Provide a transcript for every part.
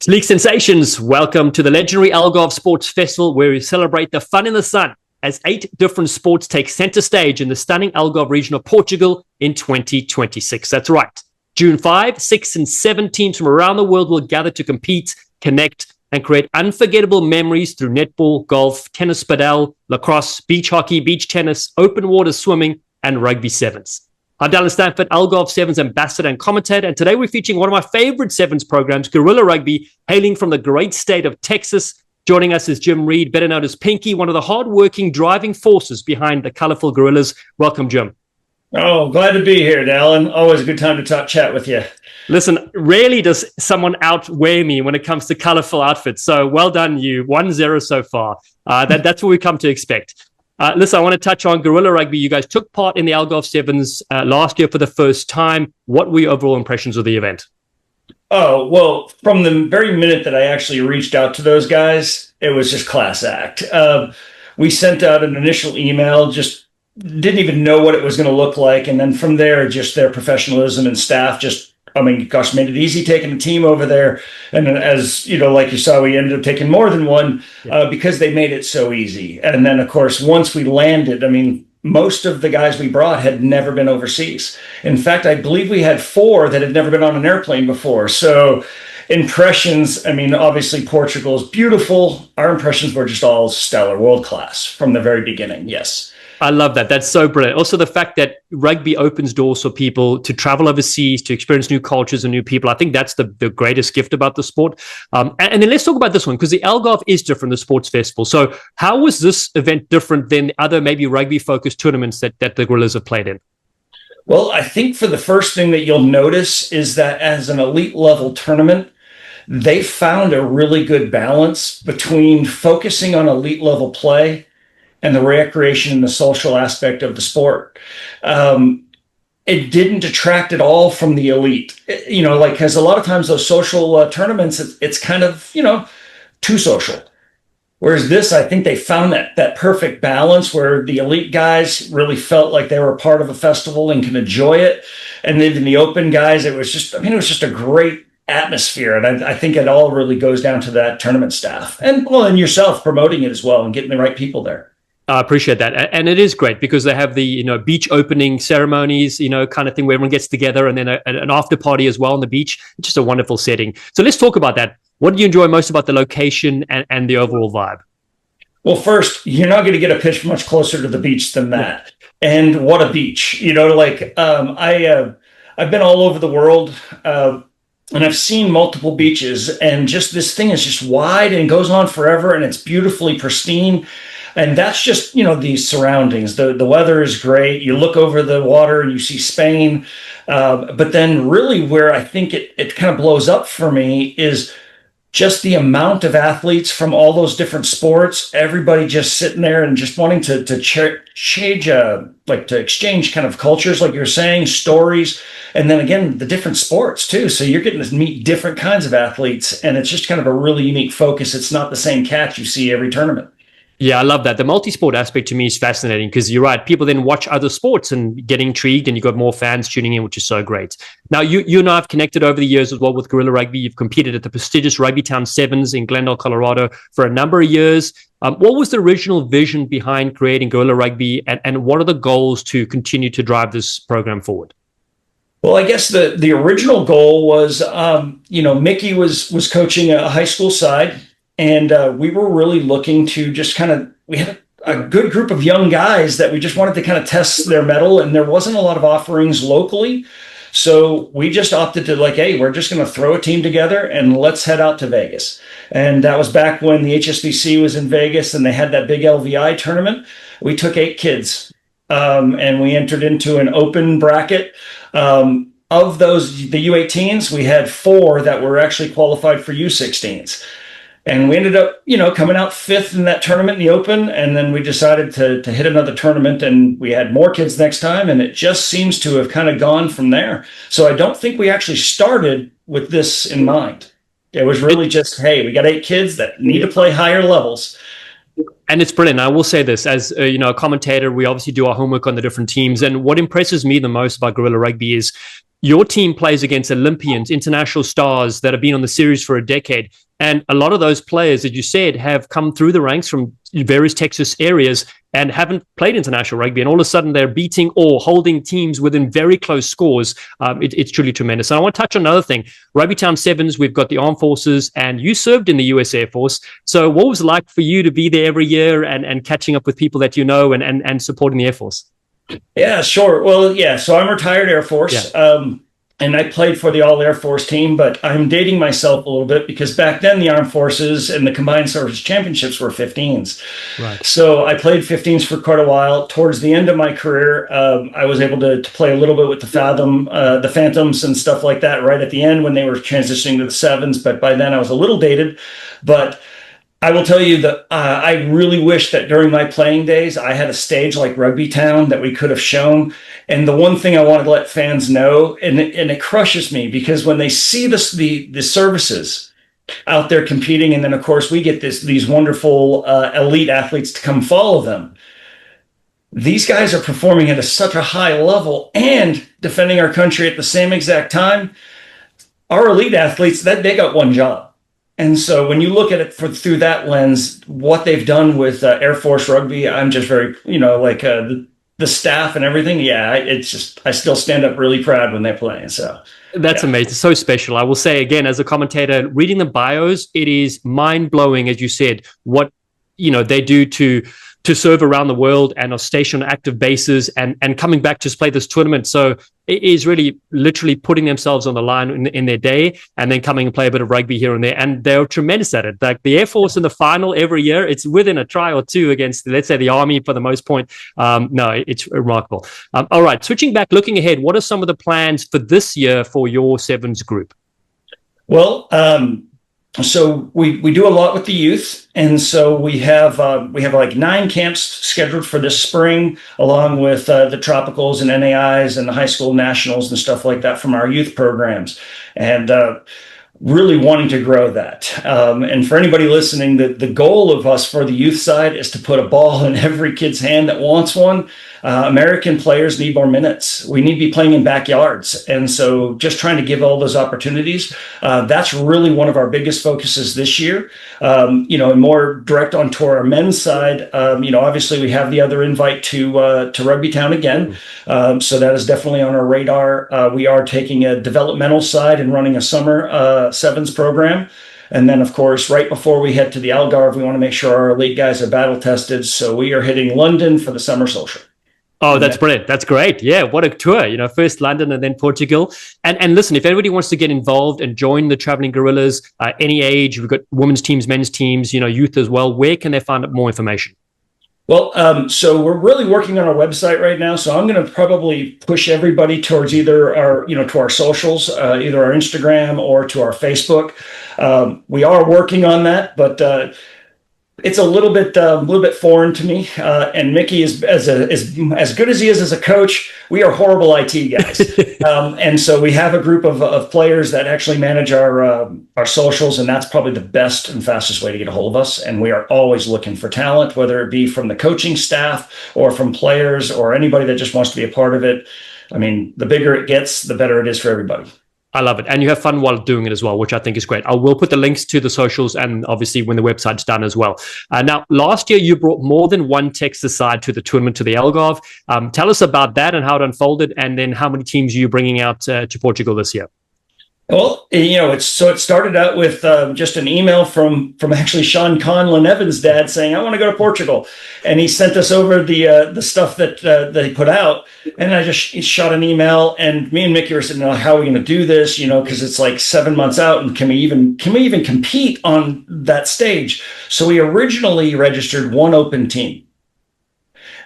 Sleek Sensations, welcome to the legendary Algarve Sports Festival, where we celebrate the fun in the sun as 8 different sports take center stage in the stunning Algarve region of Portugal in 2026. That's right. June 5, 6, and 7 teams from around the world will gather to compete, connect, and create unforgettable memories through netball, golf, tennis padel, lacrosse, beach hockey, beach tennis, open water swimming, and rugby sevens. I'm Dallen Stanford, Algarve Sevens ambassador and commentator, and today we're featuring one of my favorite Sevens programs, Guerrilla Rugby, hailing from the great state of Texas. Joining us is Jim Reed, better known as Pinky, one of the hardworking driving forces behind the colorful Guerrillas. Welcome, Jim. Oh, glad to be here, Dallen. Always a good time to chat with you. Listen, rarely does someone outweigh me when it comes to colorful outfits. So well done, you. 1-0 so far. That's what we come to expect. Listen, I want to touch on Guerrilla Rugby. You guys took part in the Algarve Sevens last year for the first time. What were your overall impressions of the event? Oh, well, from the very minute that I actually reached out to those guys, it was just class act. We sent out an initial email, just didn't even know what it was going to look like. And then from there, just their professionalism and staff made it easy taking the team over there. And as you know, like you saw, we ended up taking more than one because they made it so easy. And then, of course, once we landed, most of the guys we brought had never been overseas. In fact, I believe we had 4 that had never been on an airplane before. So impressions, obviously Portugal is beautiful. Our impressions were just all stellar, world class from the very beginning. Yes. I love that. That's so brilliant. Also, the fact that rugby opens doors for people to travel overseas, to experience new cultures and new people. I think that's the greatest gift about the sport. And then let's talk about this one, because the Algarve is different, the sports festival. So how was this event different than other maybe rugby-focused tournaments that the Guerrillas have played in? Well, I think for the first thing that you'll notice is that as an elite level tournament, they found a really good balance between focusing on elite level play and the recreation and the social aspect of the sport. It didn't detract at all from the elite. Because a lot of times those social tournaments, it's kind of, too social. Whereas this, I think they found that perfect balance where the elite guys really felt like they were a part of a festival and can enjoy it. And then in the open guys, it was just a great atmosphere. And I think it all really goes down to that tournament staff and yourself promoting it as well and getting the right people there. I appreciate that. And it is great because they have the, beach opening ceremonies, kind of thing where everyone gets together, and then an after party as well on the beach. It's just a wonderful setting. So let's talk about that. What do you enjoy most about the location and the overall vibe? Well, first, you're not going to get a pitch much closer to the beach than that. And what a beach, I've been all over the world, and I've seen multiple beaches, and just this thing is just wide and goes on forever, and it's beautifully pristine. And that's just, the surroundings. The weather is great. You look over the water and you see Spain. But then really where I think it kind of blows up for me is just the amount of athletes from all those different sports, everybody just sitting there and just wanting to exchange kind of cultures, like you're saying, stories. And then again, the different sports too. So you're getting to meet different kinds of athletes, and it's just kind of a really unique focus. It's not the same catch you see every tournament. Yeah, I love that. The multi-sport aspect to me is fascinating because you're right. People then watch other sports and get intrigued, and you've got more fans tuning in, which is so great. Now, you and I have connected over the years as well with Guerrilla Rugby. You've competed at the prestigious Rugby Town Sevens in Glendale, Colorado for a number of years. What was the original vision behind creating Guerrilla Rugby, and what are the goals to continue to drive this program forward? Well, I guess the original goal was, Mickey was coaching a high school side. And we were really looking to just we had a good group of young guys that we just wanted to kind of test their mettle, and there wasn't a lot of offerings locally. So we just opted to hey, we're just going to throw a team together and let's head out to Vegas. And that was back when the HSBC was in Vegas and they had that big LVI tournament. We took 8 kids and we entered into an open bracket. Of those, the U18s, we had 4 that were actually qualified for U16s. And we ended up, coming out 5th in that tournament in the open. And then we decided to hit another tournament, and we had more kids next time. And it just seems to have kind of gone from there. So I don't think we actually started with this in mind. It was really just, hey, we got 8 kids that need to play higher levels. And it's brilliant. I will say this, as a commentator, we obviously do our homework on the different teams. And what impresses me the most about Guerrilla Rugby is your team plays against Olympians, international stars that have been on the series for a decade. And a lot of those players, as you said, have come through the ranks from various Texas areas and haven't played international rugby. And all of a sudden, they're beating or holding teams within very close scores. It's truly tremendous. And I want to touch on another thing. Rugby Town Sevens, we've got the Armed Forces, and you served in the U.S. Air Force. So what was it like for you to be there every year and catching up with people that you know and supporting the Air Force? Yeah, sure. Well, yeah. So I'm retired Air Force, and I played for the All Air Force team. But I'm dating myself a little bit because back then the Armed Forces and the Combined Service Championships were 15s. Right. So I played 15s for quite a while. Towards the end of my career, I was able to play a little bit with the Phantoms and stuff like that. Right at the end when they were transitioning to the sevens, but by then I was a little dated. But I will tell you that I really wish that during my playing days, I had a stage like Rugby Town that we could have shown. And the one thing I wanted to let fans know, and it crushes me, because when they see the services out there competing, and then of course we get these wonderful elite athletes to come follow them. These guys are performing at such a high level and defending our country at the same exact time. Our elite athletes, that they got one job. And so when you look at it through that lens, what they've done with Air Force Rugby, I'm just very, the staff and everything. Yeah, it's just, I still stand up really proud when they're playing. So that's amazing. So special. I will say again, as a commentator, reading the bios, it is mind blowing, as you said, what, they do to serve around the world and are stationed on active bases and coming back to play this tournament. So it is really literally putting themselves on the line in their day and then coming and play a bit of rugby here and there. And they're tremendous at it. Like the Air Force in the final every year, it's within a try or two against, let's say, the Army for the most part. No, it's remarkable. All right, switching back, looking ahead, what are some of the plans for this year for your sevens group? Well, so we do a lot with the youth, and so we have like 9 camps scheduled for this spring, along with the tropicals and NAIs and the high school nationals and stuff like that from our youth programs, and really wanting to grow that. And for anybody listening, the goal of us for the youth side is to put a ball in every kid's hand that wants one. American players need more minutes. We need to be playing in backyards. And so just trying to give all those opportunities, that's really one of our biggest focuses this year. And more direct onto our men's side, obviously we have the other invite to Rugby Town again. So that is definitely on our radar. We are taking a developmental side and running a summer sevens program. And then, of course, right before we head to the Algarve, we want to make sure our elite guys are battle tested. So we are hitting London for the summer social. Oh, that's brilliant. That's great. Yeah, what a tour. First London and then Portugal. And listen, if anybody wants to get involved and join the Traveling Gorillas, any age, we've got women's teams, men's teams, youth as well, where can they find out more information? Well, so we're really working on our website right now. So I'm going to probably push everybody towards either to our socials, either our Instagram or to our Facebook. We are working on that, but it's a little bit foreign to me. And Mickey is as good as he is as a coach. We are horrible IT guys, and so we have a group of players that actually manage our socials, and that's probably the best and fastest way to get a hold of us. And we are always looking for talent, whether it be from the coaching staff or from players or anybody that just wants to be a part of it. I mean, the bigger it gets, the better it is for everybody. I love it. And you have fun while doing it as well, which I think is great. I will put the links to the socials and obviously when the website's done as well. Now, last year, you brought more than one Texas side to the tournament, to the Algarve. Tell us about that and how it unfolded, and then how many teams are you bringing out to Portugal this year? Well, it started out with just an email from actually Sean Conlon, Evan's dad, saying, I want to go to Portugal. And he sent us over the stuff that they put out. And I just shot an email, and me and Mickey were saying, how are we going to do this? Because it's like 7 months out, and can we even compete on that stage? So we originally registered one open team.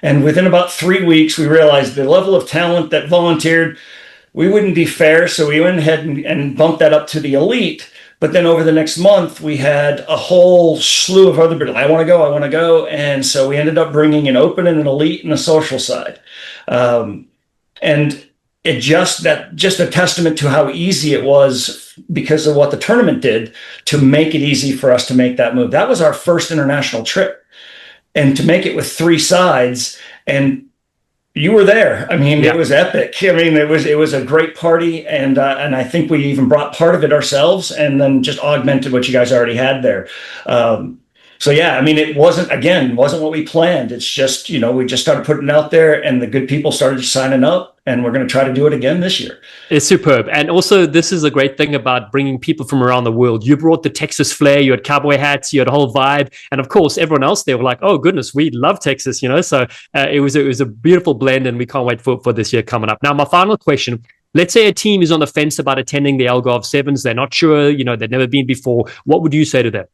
And within about 3 weeks, we realized the level of talent that volunteered, we wouldn't be fair, so we went ahead and bumped that up to the elite. But then over the next month, we had a whole slew of other people. I want to go. And so we ended up bringing an open and an elite and a social side. And it just a testament to how easy it was because of what the tournament did to make it easy for us to make that move. That was our first international trip. And to make it with 3 sides, and You were there. I mean, Yeah. it was epic. I mean, it was a great party, and I think we even brought part of it ourselves, and then just augmented what you guys already had there. Um, so yeah, I mean, it wasn't what we planned. It's just we just started putting it out there, and the good people started signing up, and we're going to try to do it again this year. It's superb. And also, this is a great thing about bringing people from around the world. You brought the Texas flair, you had cowboy hats, you had a whole vibe. And of course, everyone else there were like, oh, goodness, we love Texas, So it was a beautiful blend, and we can't wait for this year coming up. Now, my final question. Let's say a team is on the fence about attending the Algarve Sevens. They're not sure, they've never been before. What would you say to them?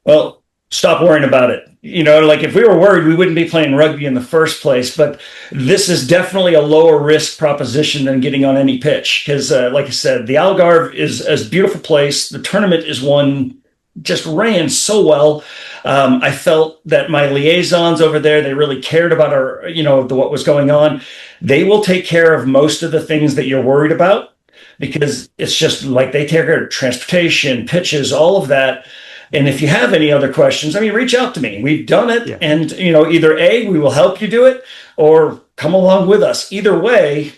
Well, stop worrying about it. Like if we were worried, we wouldn't be playing rugby in the first place. But this is definitely a lower risk proposition than getting on any pitch. Because, like I said, the Algarve is a beautiful place. The tournament is one just ran so well. I felt that my liaisons over there, they really cared about what was going on. They will take care of most of the things that you're worried about, because it's just like they take care of transportation, pitches, all of that. And if you have any other questions, I mean, reach out to me. We've done it. Yeah. And, either A, we will help you do it, or come along with us. Either way,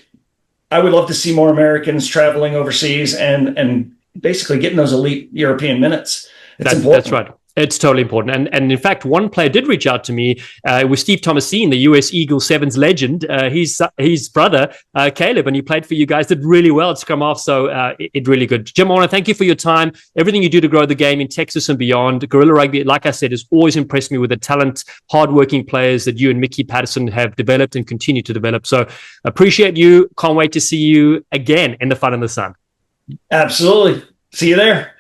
I would love to see more Americans traveling overseas and basically getting those elite European minutes. It's important. That's right. It's totally important. And in fact, one player did reach out to me. It was Steve Thomasine, the US Eagle Sevens legend. His brother, Caleb, and he played for you guys, did really well at scrum half. So it really good. Jim, I want to thank you for your time. Everything you do to grow the game in Texas and beyond. Guerrilla Rugby, like I said, has always impressed me with the talent, hardworking players that you and Mickey Patterson have developed and continue to develop. So appreciate you. Can't wait to see you again in the Fun in the Sun. Absolutely. See you there.